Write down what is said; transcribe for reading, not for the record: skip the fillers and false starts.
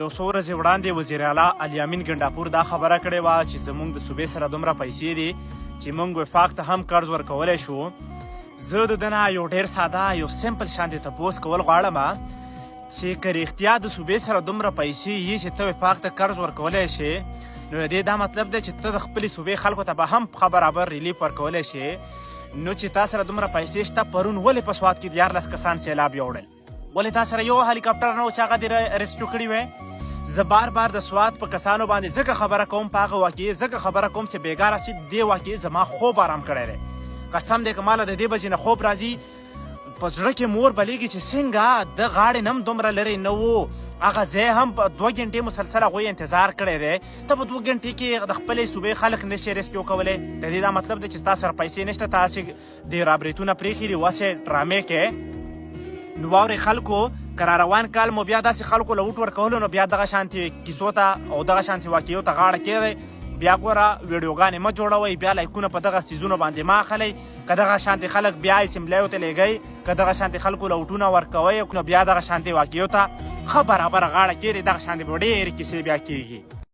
یو څو ورځې وړاندې وزیر اعلی الیامین ګنډاپور دا خبره کړې وه چې زموږ د صوبې سره دومره پیسې دي چې موږ وفاق ته هم قرض ورکولی شو. زه د ده نه یو ډېر ساده یو سمپل شانې تپوس کول غواړم چې که رښتیا د صوبې سره دومره پیسې یي چې ته وفاق ته قرض ورکولی شې، نو د دې دا مطلب دی چې ته د خپلې صوبې خلکو ته به هم برابر ریلیف ورکولی شې. نو چې تا سره دومره پیسې شته، پرون ولې په سوات کې 14 کسان سیلاب یوړل؟ ولې تا سره یو هلیکاپټر نه و چې هغه دې ریسکیو کړي وی؟ زه بار بار د سوات په کسانو باندې ځکه خبره کوم، په هغه واقعي ځکه خبره کوم چې بېګا راشي دې واقعي زما خوب آرام کړی دی. قسم دی که ماله د دې بجې نه خوب راځي، په زړه کې مور بلیږي چې څنګه د غاړې نه هم دومره لرې نه و، هغه ځای هم په 2 غنټې مسلسل هغوی انتظار کړی دی. ته په 2 غنټې کې د خپلې صوبې خلک نشي ریسکیو کولی. د دې دا مطلب دی چې ستا سره پیسې نشته، تاسې د رابریتونه پرېښي دي، وسې ډرامې کې. نو واورئ خلکو، که را روان کال مو بیا داسې خلکو له وټ ورکولو، نو بیا دغه شانتې کیسو ته او دغه شانتې واقعیو ته غاړه کېږئ. بیا ګوره ویډیوګانې مه جوړوئ، بیا لایکونه په دغه څیزونو باندې مه اخلئ. که دغه شانتې خلک بیا اسمبلیو ته لیږئ، که دغه شانتې خلکو له وټونه ورکوئ، نو بیا دغه شانتې واقعیو ته ښه برابره غاړه کېږدئ. دغه شانتې به ډېرې کیسې بیا کېږي.